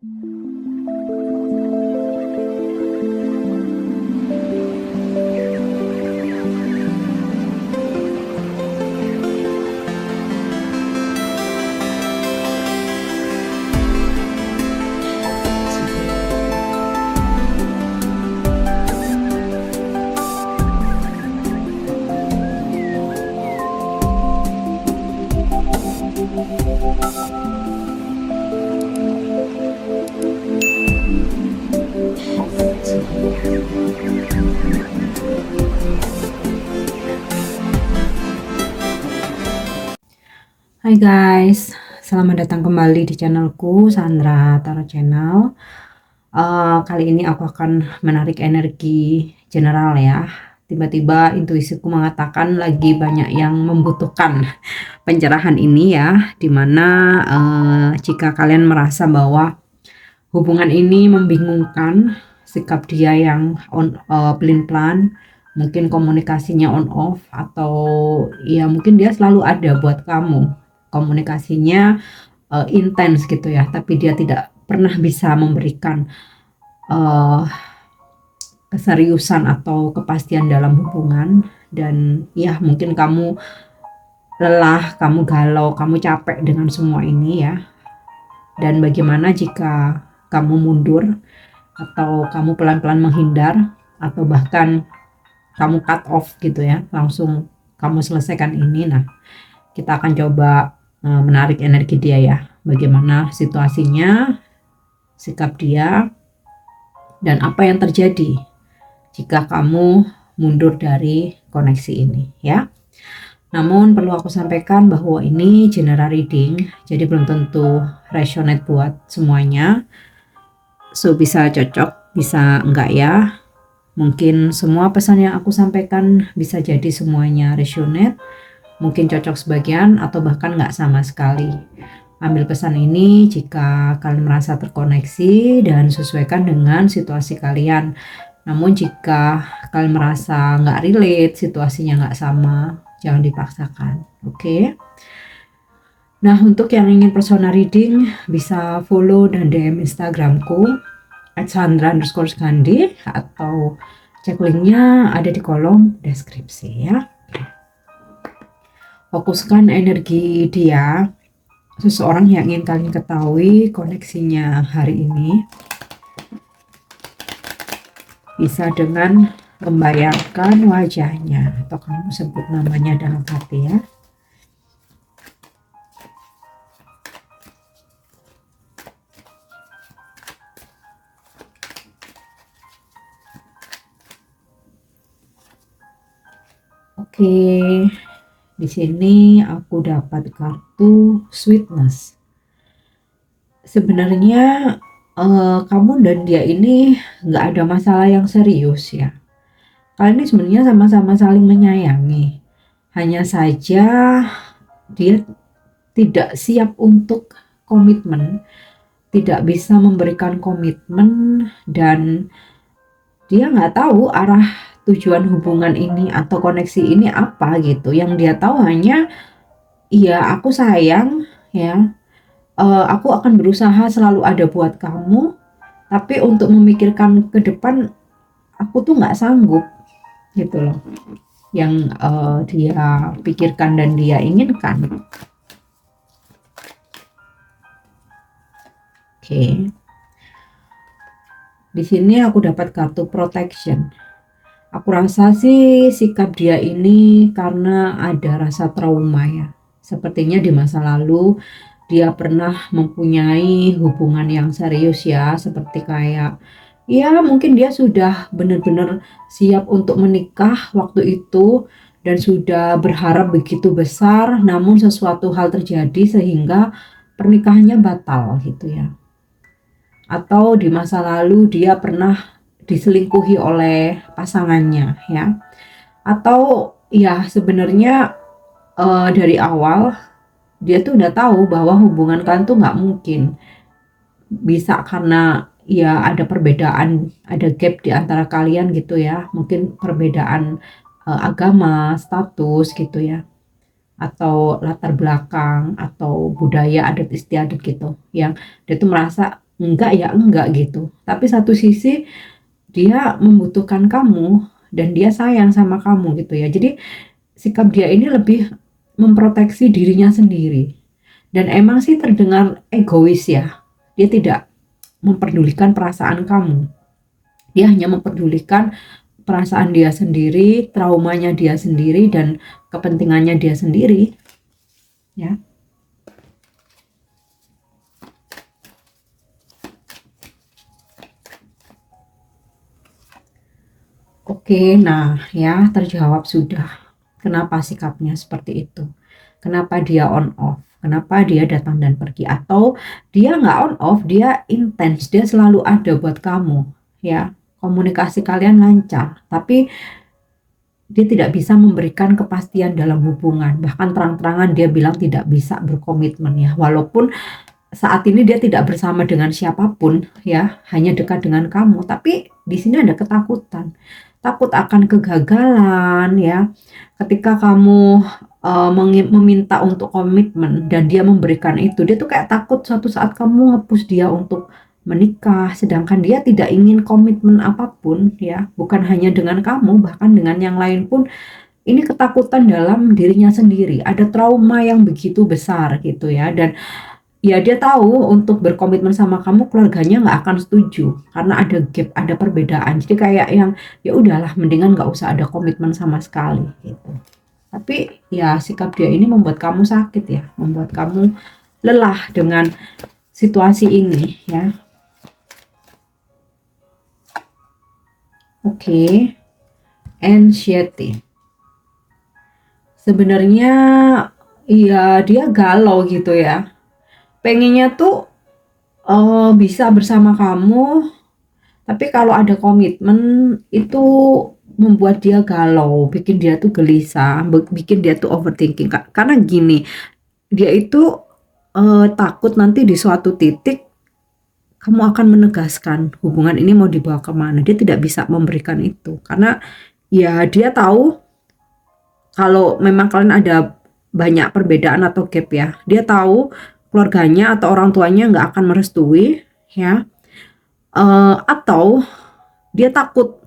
Hai guys, selamat datang kembali di channelku Sandra Tarot Channel. Kali ini aku akan menarik energi general ya. Tiba-tiba intuisiku mengatakan lagi banyak yang membutuhkan pencerahan ini ya. Dimana jika kalian merasa bahwa hubungan ini membingungkan, sikap dia yang pelin-pelan, mungkin komunikasinya on off, atau ya mungkin dia selalu ada buat kamu, komunikasinya intens gitu ya, tapi dia tidak pernah bisa memberikan keseriusan atau kepastian dalam hubungan. Dan ya mungkin kamu lelah, kamu galau, kamu capek dengan semua ini ya. Dan bagaimana jika kamu mundur, atau kamu pelan-pelan menghindar, atau bahkan kamu cut off gitu ya, langsung kamu selesaikan ini. Nah, kita akan coba menarik energi dia ya, bagaimana situasinya, sikap dia, dan apa yang terjadi jika kamu mundur dari koneksi ini ya. Namun perlu aku sampaikan bahwa ini general reading, jadi belum tentu resonate buat semuanya. So bisa cocok, bisa enggak ya. Mungkin semua pesan yang aku sampaikan bisa jadi semuanya resonate, mungkin cocok sebagian atau bahkan enggak sama sekali. Ambil pesan ini jika kalian merasa terkoneksi dan sesuaikan dengan situasi kalian. Namun jika kalian merasa nggak relate, situasinya nggak sama, jangan dipaksakan, oke? Nah, untuk yang ingin personal reading bisa follow dan DM Instagramku @sandra_skandi, atau cek linknya ada di kolom deskripsi ya. Fokuskan energi dia, seseorang yang ingin kalian ketahui koneksinya hari ini. Bisa dengan membayangkan wajahnya atau kamu sebut namanya dalam hati ya. Oke, di sini aku dapat kartu sweetness. Sebenarnya kamu dan dia ini nggak ada masalah yang serius ya. Kalian ini sebenarnya sama-sama saling menyayangi. Hanya saja dia tidak siap untuk komitmen, tidak bisa memberikan komitmen, dan dia nggak tahu arah tujuan hubungan ini atau koneksi ini apa gitu. Yang dia tahu hanya, iya aku sayang ya, aku akan berusaha selalu ada buat kamu, tapi untuk memikirkan ke depan aku tuh nggak sanggup gitu loh. Yang dia pikirkan dan dia inginkan. Oke. Di sini aku dapat kartu protection. Aku rasa sih sikap dia ini karena ada rasa trauma ya. Sepertinya di masa lalu dia pernah mempunyai hubungan yang serius ya, seperti kayak ya mungkin dia sudah benar-benar siap untuk menikah waktu itu dan sudah berharap begitu besar, namun sesuatu hal terjadi sehingga pernikahannya batal gitu ya. Atau di masa lalu dia pernah diselingkuhi oleh pasangannya ya. Atau ya sebenarnya dari awal dia tuh udah tahu bahwa hubungan kalian tuh nggak mungkin bisa, karena ya ada perbedaan, ada gap di antara kalian gitu ya. Mungkin perbedaan agama, status gitu ya, atau latar belakang atau budaya adat istiadat gitu, yang dia tuh merasa enggak ya enggak gitu. Tapi satu sisi dia membutuhkan kamu dan dia sayang sama kamu gitu ya. Jadi sikap dia ini lebih memproteksi dirinya sendiri. Dan emang sih terdengar egois ya. Dia tidak memperdulikan perasaan kamu. Dia hanya memperdulikan perasaan dia sendiri, traumanya dia sendiri, dan kepentingannya dia sendiri. Ya. Oke, nah ya terjawab sudah. Kenapa sikapnya seperti itu? Kenapa dia on off? Kenapa dia datang dan pergi? Atau dia nggak on off, dia intens, dia selalu ada buat kamu. Ya, komunikasi kalian lancar, tapi dia tidak bisa memberikan kepastian dalam hubungan. Bahkan terang-terangan dia bilang tidak bisa berkomitmen ya. Walaupun saat ini dia tidak bersama dengan siapapun ya, hanya dekat dengan kamu, tapi di sini ada ketakutan. Takut akan kegagalan ya. Ketika kamu meminta untuk komitmen dan dia memberikan itu, dia tuh kayak takut suatu saat kamu nge-push dia untuk menikah, sedangkan dia tidak ingin komitmen apapun ya, bukan hanya dengan kamu, bahkan dengan yang lain pun. Ini ketakutan dalam dirinya sendiri, ada trauma yang begitu besar gitu ya, dan ya dia tahu untuk berkomitmen sama kamu keluarganya nggak akan setuju karena ada gap, ada perbedaan. Jadi kayak yang ya udahlah mendingan nggak usah ada komitmen sama sekali gitu. Tapi ya sikap dia ini membuat kamu sakit ya, membuat kamu lelah dengan situasi ini ya. Oke, anxiety. Sebenarnya ya dia galau gitu ya. Pengennya tuh bisa bersama kamu, tapi kalau ada komitmen itu membuat dia galau, bikin dia tuh gelisah, bikin dia tuh overthinking. Karena gini, dia itu takut nanti di suatu titik kamu akan menegaskan hubungan ini mau dibawa kemana. Dia tidak bisa memberikan itu karena ya dia tahu kalau memang kalian ada banyak perbedaan atau gap ya. Dia tahu keluarganya atau orang tuanya nggak akan merestui ya. Atau dia takut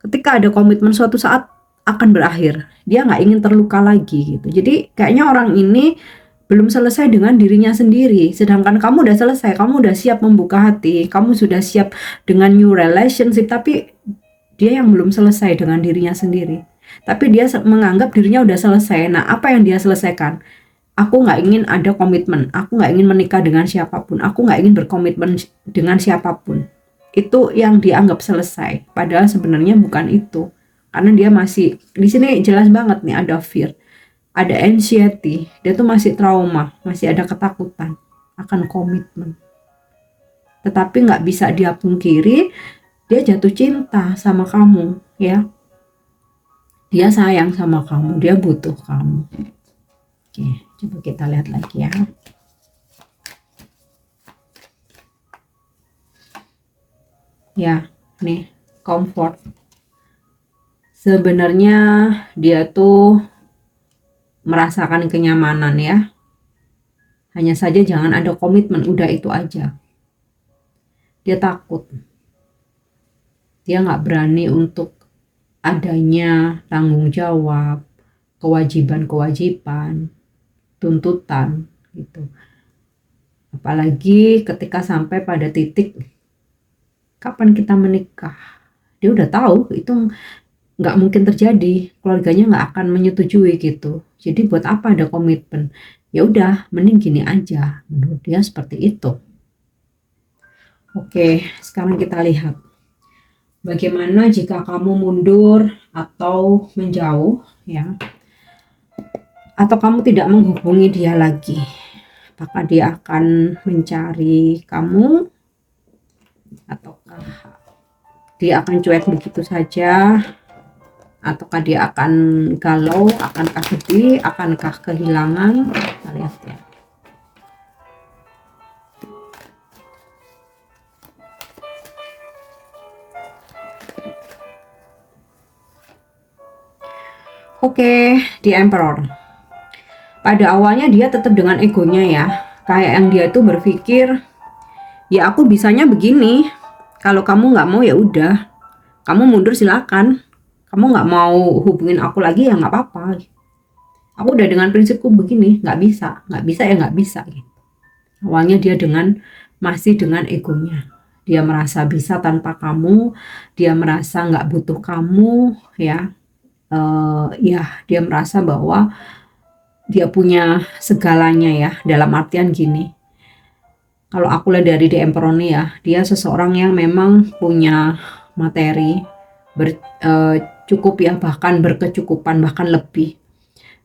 ketika ada komitmen suatu saat akan berakhir. Dia nggak ingin terluka lagi gitu. Jadi kayaknya orang ini belum selesai dengan dirinya sendiri. Sedangkan kamu udah selesai, kamu udah siap membuka hati, kamu sudah siap dengan new relationship, tapi dia yang belum selesai dengan dirinya sendiri. Tapi dia menganggap dirinya udah selesai. Nah, apa yang dia selesaikan? Aku nggak ingin ada komitmen, aku nggak ingin menikah dengan siapapun, aku nggak ingin berkomitmen dengan siapapun. Itu yang dianggap selesai, padahal sebenarnya bukan itu. Karena dia masih, di sini jelas banget nih ada fear, ada anxiety, dia tuh masih trauma, masih ada ketakutan akan komitmen. Tetapi nggak bisa dia pungkiri, dia jatuh cinta sama kamu ya. Dia sayang sama kamu, dia butuh kamu. Oke, coba kita lihat lagi ya. Ya, nih, comfort. Sebenarnya dia tuh merasakan kenyamanan ya. Hanya saja jangan ada komitmen, udah itu aja. Dia takut. Dia nggak berani untuk adanya tanggung jawab, kewajiban-kewajiban, tuntutan gitu. Apalagi ketika sampai pada titik kapan kita menikah. Dia udah tahu itu nggak mungkin terjadi, keluarganya nggak akan menyetujui gitu. Jadi buat apa ada komitmen? Ya udah, mending gini aja. Menurut dia seperti itu. Oke, sekarang kita lihat bagaimana jika kamu mundur atau menjauh ya, atau kamu tidak menghubungi dia lagi. Apakah dia akan mencari kamu ataukah dia akan cuek begitu saja? Ataukah dia akan galau, akankah sedih, akankah kehilangan? Kita lihat ya. Oke, di Emperor. Pada awalnya dia tetap dengan egonya ya. Kayak yang dia tuh berpikir, ya aku bisanya begini. Kalau kamu nggak mau ya udah, kamu mundur silakan. Kamu nggak mau hubungin aku lagi ya nggak apa-apa. Aku udah dengan prinsipku begini, nggak bisa ya nggak bisa. Awalnya dia masih dengan egonya. Dia merasa bisa tanpa kamu, dia merasa nggak butuh kamu, ya. Ya, dia merasa bahwa dia punya segalanya ya. Dalam artian gini, kalau aku lihat dari DM Peroni ya, dia seseorang yang memang punya materi, cukup ya, bahkan berkecukupan, bahkan lebih.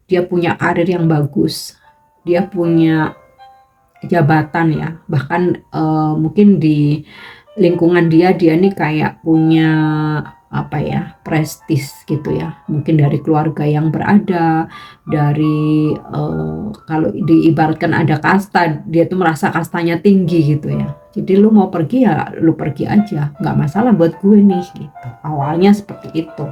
Dia punya karir yang bagus, dia punya jabatan ya, bahkan mungkin di lingkungan dia nih kayak punya apa ya, prestis gitu ya, mungkin dari keluarga yang berada, dari kalau diibaratkan ada kasta, dia tuh merasa kastanya tinggi gitu ya. Jadi lu mau pergi ya lu pergi aja, nggak masalah buat gue nih gitu. Awalnya seperti itu.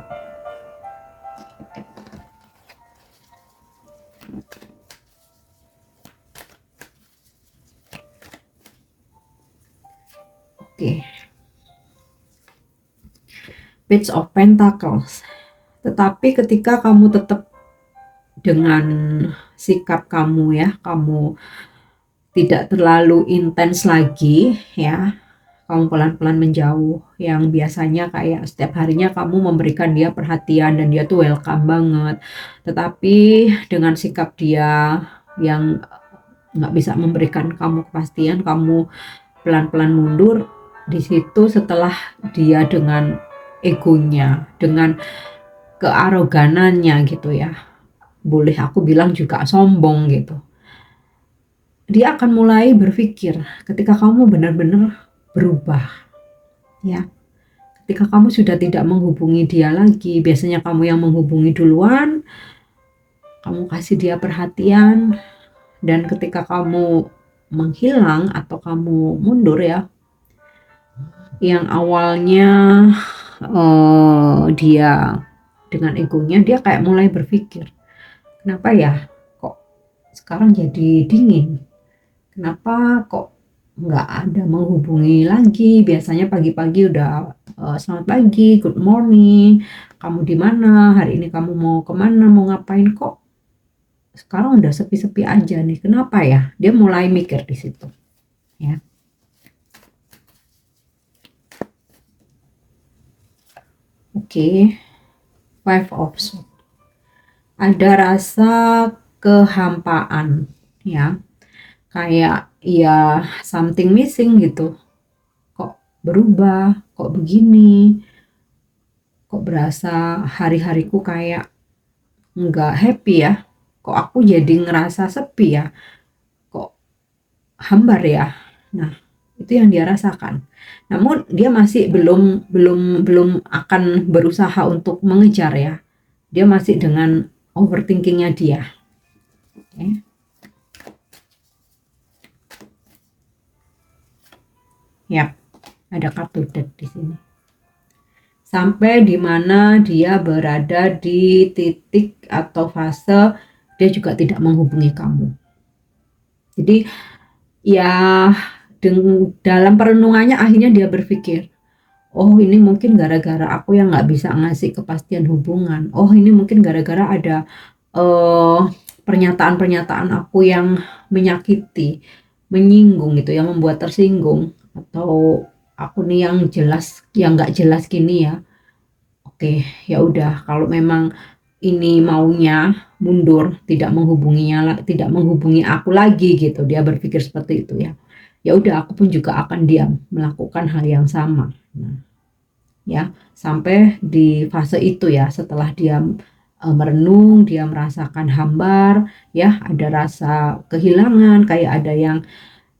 Oke. Page of Pentacles. Tetapi ketika kamu tetap dengan sikap kamu ya, kamu tidak terlalu intens lagi ya, kamu pelan-pelan menjauh, yang biasanya kayak setiap harinya kamu memberikan dia perhatian dan dia tuh welcome banget, tetapi dengan sikap dia yang nggak bisa memberikan kamu kepastian, kamu pelan-pelan mundur. Di situ setelah dia dengan egonya, dengan kearoganannya gitu ya, boleh aku bilang juga sombong gitu, dia akan mulai berpikir ketika kamu benar-benar berubah ya, ketika kamu sudah tidak menghubungi dia lagi, biasanya kamu yang menghubungi duluan, kamu kasih dia perhatian, dan ketika kamu menghilang atau kamu mundur ya, yang awalnya dia dengan egonya, dia kayak mulai berpikir, kenapa ya kok sekarang jadi dingin, kenapa kok nggak ada menghubungi lagi, biasanya pagi-pagi udah selamat pagi, good morning, kamu di mana hari ini, kamu mau kemana, mau ngapain, kok sekarang udah sepi-sepi aja nih, kenapa ya, dia mulai mikir di situ ya. Oke. Five of Swords. Ada rasa kehampaan ya, kayak ya something missing gitu, kok berubah, kok begini, kok berasa hari-hariku kayak nggak happy ya, kok aku jadi ngerasa sepi ya, kok hambar ya. Nah, itu yang dia rasakan. Namun dia masih belum akan berusaha untuk mengejar ya. Dia masih dengan overthinkingnya dia. Okay. Yap, ada kartu death di sini. Sampai di mana dia berada di titik atau fase dia juga tidak menghubungi kamu. Jadi ya dalam perenungannya akhirnya dia berpikir, oh ini mungkin gara-gara aku yang nggak bisa ngasih kepastian hubungan. Oh ini mungkin gara-gara ada pernyataan-pernyataan aku yang menyakiti, menyinggung gitu, yang membuat tersinggung, atau aku nih yang nggak jelas gini ya. Oke, ya udah, kalau memang ini maunya mundur, tidak menghubungi aku lagi gitu, dia berpikir seperti itu ya. Ya udah, aku pun juga akan diam melakukan hal yang sama. Nah, ya, sampai di fase itu ya, setelah dia merenung, dia merasakan hambar ya, ada rasa kehilangan, kayak ada yang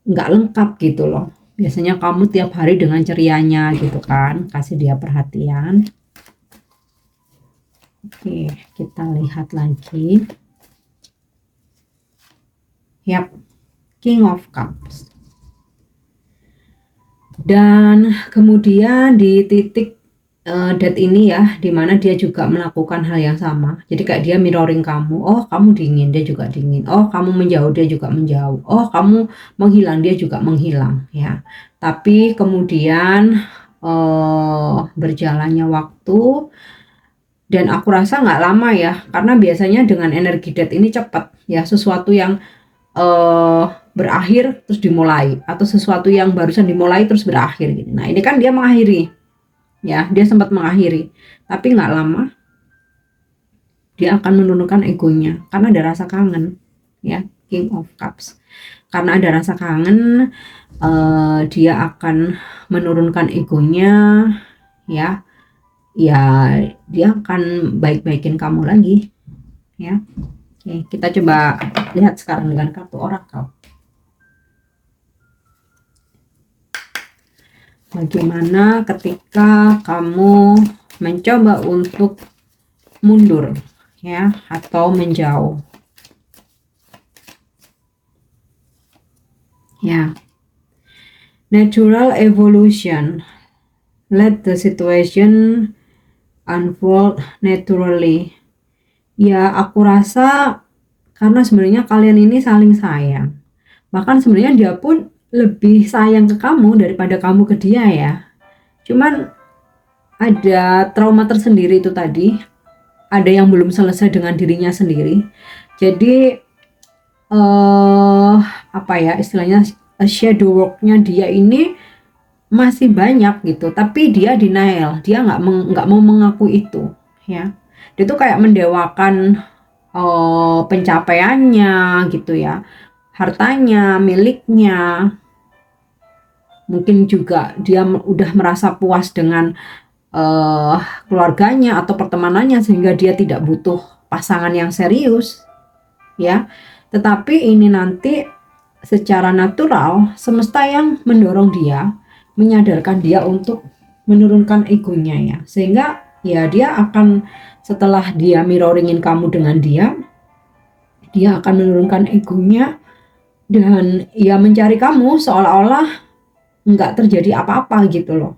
nggak lengkap gitu loh. Biasanya kamu tiap hari dengan cerianya gitu kan, kasih dia perhatian. Oke, kita lihat lagi. Yap, King of Cups. Dan kemudian di titik date ini ya, dimana dia juga melakukan hal yang sama. Jadi kayak dia mirroring kamu. Oh, kamu dingin, dia juga dingin. Oh, kamu menjauh, dia juga menjauh. Oh, kamu menghilang, dia juga menghilang. Ya, tapi kemudian berjalannya waktu, dan aku rasa nggak lama ya, karena biasanya dengan energi date ini cepat ya, sesuatu yang eh berakhir terus dimulai, atau sesuatu yang barusan dimulai terus berakhir gitu. Nah, ini kan dia mengakhiri. Ya, dia sempat mengakhiri, tapi nggak lama dia akan menurunkan egonya karena ada rasa kangen. Ya, King of Cups, karena ada rasa kangen, dia akan menurunkan egonya. Ya, ya, dia akan baik-baikin kamu lagi. Ya, oke, kita coba lihat sekarang dengan kartu oracle. Bagaimana ketika kamu mencoba untuk mundur, ya, atau menjauh. Ya, natural evolution. Let the situation unfold naturally. Ya, aku rasa karena sebenarnya kalian ini saling sayang. Bahkan sebenarnya dia pun lebih sayang ke kamu daripada kamu ke dia ya. Cuman ada trauma tersendiri itu tadi. Ada yang belum selesai dengan dirinya sendiri. Jadi apa ya istilahnya, shadow worknya dia ini masih banyak gitu, tapi dia denial, dia nggak mau mengaku itu. Ya, dia tuh kayak mendewakan pencapaiannya gitu ya, hartanya, miliknya. Mungkin juga dia udah merasa puas dengan keluarganya atau pertemanannya, sehingga dia tidak butuh pasangan yang serius ya. Tetapi ini nanti secara natural semesta yang mendorong dia, menyadarkan dia untuk menurunkan egonya ya, sehingga ya dia akan, setelah dia mirroringin kamu dengan dia akan menurunkan egonya, dan ya mencari kamu seolah-olah nggak terjadi apa-apa gitu loh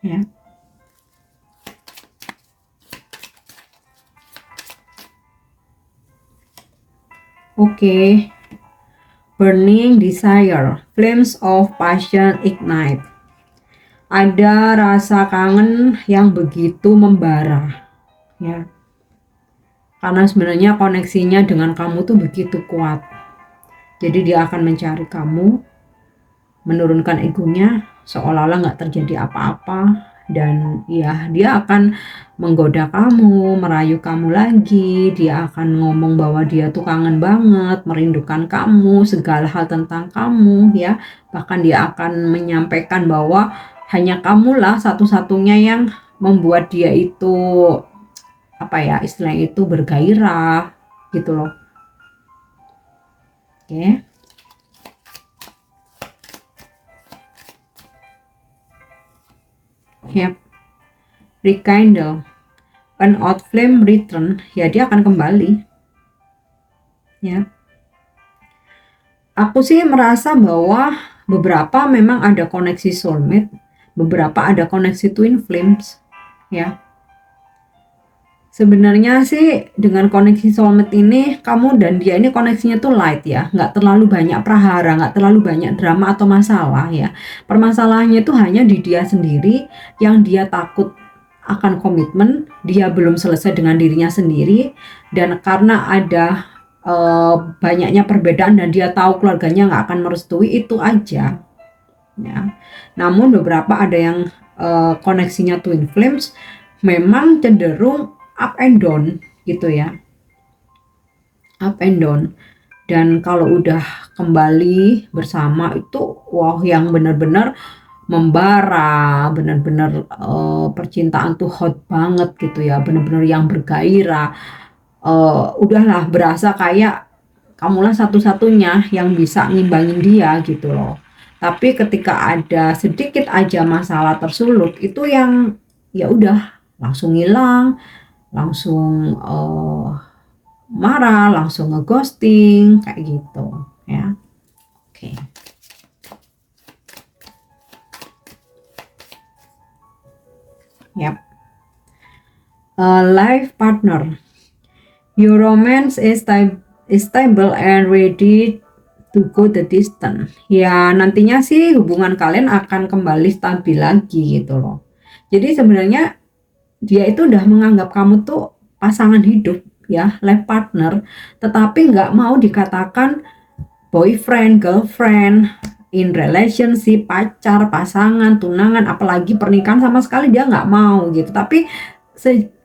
ya. Oke. Burning desire, flames of passion ignite. Ada rasa kangen yang begitu membara ya, karena sebenarnya koneksinya dengan kamu tuh begitu kuat. Jadi dia akan mencari kamu, menurunkan egonya seolah-olah nggak terjadi apa-apa, dan ya dia akan menggoda kamu, merayu kamu lagi. Dia akan ngomong bahwa dia tuh kangen banget, merindukan kamu, segala hal tentang kamu ya. Bahkan dia akan menyampaikan bahwa hanya kamulah satu-satunya yang membuat dia itu, apa ya istilahnya itu, bergairah gitu loh. Oke. Yap. Rekindle, an out flame return, ya dia akan kembali ya. Aku sih merasa bahwa beberapa memang ada koneksi soulmate, beberapa ada koneksi twin flames ya. Sebenarnya sih dengan koneksi soulmate ini, kamu dan dia ini koneksinya tuh light ya, nggak terlalu banyak prahara, nggak terlalu banyak drama atau masalah ya. Permasalahannya itu hanya di dia sendiri, yang dia takut akan komitmen, dia belum selesai dengan dirinya sendiri, dan karena ada banyaknya perbedaan dan dia tahu keluarganya nggak akan merestui, itu aja ya. Namun beberapa ada yang koneksinya twin flames, memang cenderung up and down gitu ya, up and down. Dan kalau udah kembali bersama itu, wow, yang benar-benar membara, benar-benar percintaan tuh hot banget gitu ya, benar-benar yang bergairah. Udahlah berasa kayak kamulah satu-satunya yang bisa ngimbangin dia gitu loh. Tapi ketika ada sedikit aja masalah tersulut, itu yang ya udah langsung hilang, langsung marah, langsung ngeghosting kayak gitu ya. Oke. Yap. A life partner. Your romance is stable and ready to go the distance. Ya, nantinya sih hubungan kalian akan kembali stabil lagi gitu loh. Jadi sebenarnya dia itu udah menganggap kamu tuh pasangan hidup ya, life partner, tetapi nggak mau dikatakan boyfriend, girlfriend, in relationship, pacar, pasangan, tunangan, apalagi pernikahan sama sekali dia nggak mau gitu. Tapi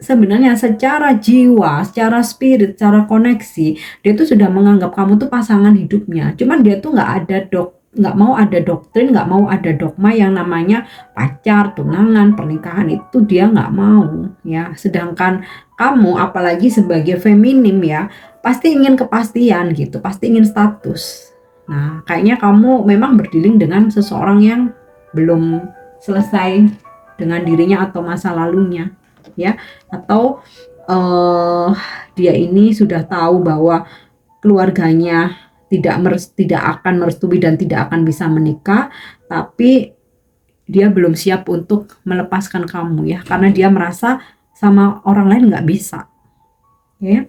sebenarnya secara jiwa, secara spirit, secara koneksi, dia tuh sudah menganggap kamu tuh pasangan hidupnya. Cuman dia tuh nggak mau ada doktrin, nggak mau ada dogma yang namanya pacar, tunangan, pernikahan, itu dia nggak mau ya. Sedangkan kamu apalagi sebagai feminim ya, pasti ingin kepastian gitu, pasti ingin status. Nah, kayaknya kamu memang berdealing dengan seseorang yang belum selesai dengan dirinya atau masa lalunya ya, atau dia ini sudah tahu bahwa keluarganya tidak akan merestui dan tidak akan bisa menikah, tapi dia belum siap untuk melepaskan kamu ya, karena dia merasa sama orang lain nggak bisa ya.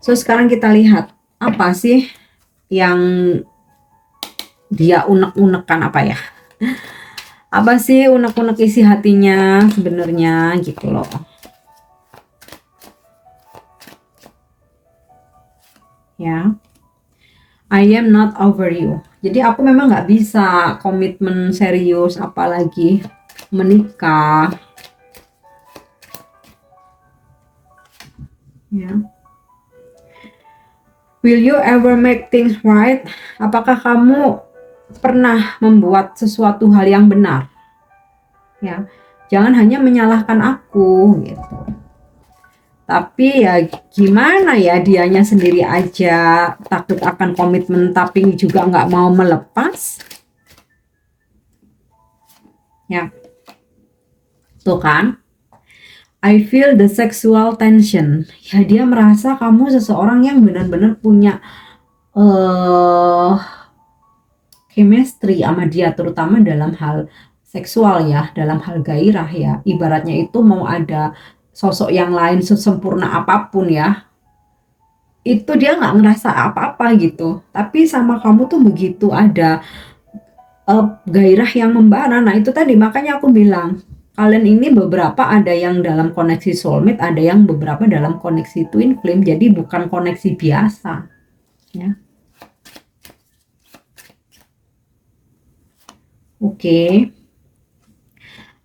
So sekarang kita lihat apa sih yang dia unek-unekan, apa sih unek-unek isi hatinya sebenarnya gitu loh. Ya, I am not over you. Jadi aku memang nggak bisa komitmen serius apalagi menikah. Ya. Will you ever make things right? Apakah kamu pernah membuat sesuatu hal yang benar? Ya, jangan hanya menyalahkan aku gitu. Tapi ya gimana ya, dianya sendiri aja takut akan komitmen tapi juga nggak mau melepas. Ya, tuh kan. I feel the sexual tension. Ya, dia merasa kamu seseorang yang benar-benar punya chemistry sama dia, terutama dalam hal seksual ya, dalam hal gairah ya. Ibaratnya itu mau ada sosok yang lain sesempurna apapun ya, itu dia nggak ngerasa apa-apa gitu. Tapi sama kamu tuh begitu ada gairah yang membara. Nah itu tadi makanya aku bilang, kalian ini beberapa ada yang dalam koneksi soulmate, ada yang beberapa dalam koneksi twin flame, jadi bukan koneksi biasa ya. Oke.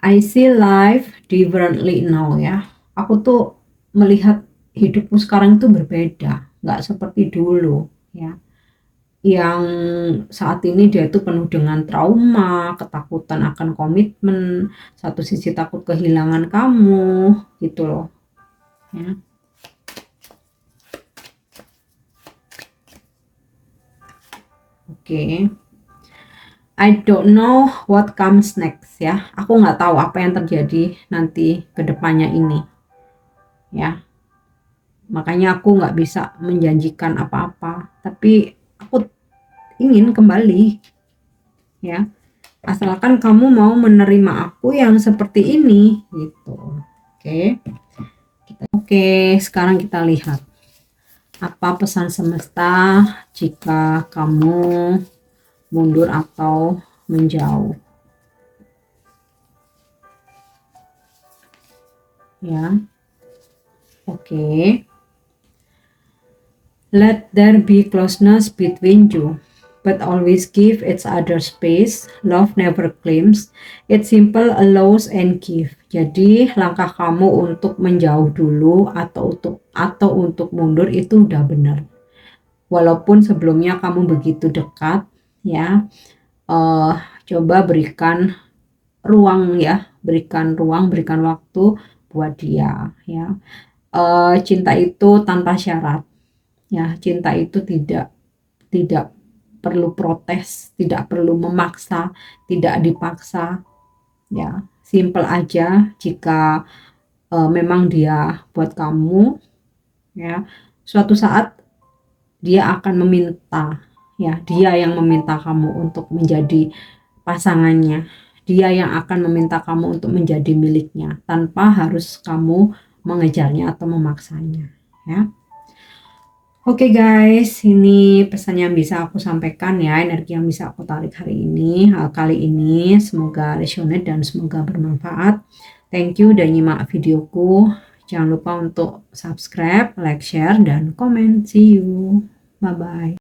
I see life differently now ya. Aku tuh melihat hidupku sekarang itu berbeda, nggak seperti dulu ya. Yang saat ini dia itu penuh dengan trauma, ketakutan akan komitmen, satu sisi takut kehilangan kamu gitu loh ya. Oke. I don't know what comes next ya. Aku nggak tahu apa yang terjadi nanti ke depannya ini ya. Makanya aku nggak bisa menjanjikan apa-apa, tapi aku ingin kembali ya, asalkan kamu mau menerima aku yang seperti ini gitu. Oke, sekarang kita lihat apa pesan semesta jika kamu mundur atau menjauh ya. Oke. Let there be closeness between you, but always give each other space. Love never claims. It's simple, allows and give. Jadi langkah kamu untuk menjauh dulu atau untuk mundur itu udah benar. Walaupun sebelumnya kamu begitu dekat ya, coba berikan ruang ya, berikan waktu buat dia ya. Cinta itu tanpa syarat ya, cinta itu tidak perlu protes, tidak perlu memaksa, tidak dipaksa ya. Simple aja. Jika memang dia buat kamu ya, suatu saat dia akan meminta ya, dia yang meminta kamu untuk menjadi pasangannya, dia yang akan meminta kamu untuk menjadi miliknya tanpa harus kamu mengejarnya atau memaksanya ya. Oke guys, ini pesan yang bisa aku sampaikan ya, energi yang bisa aku tarik hari ini, kali ini. Semoga resonate dan semoga bermanfaat. Thank you udah nyimak videoku. Jangan lupa untuk subscribe, like, share, dan komen. See you. Bye-bye.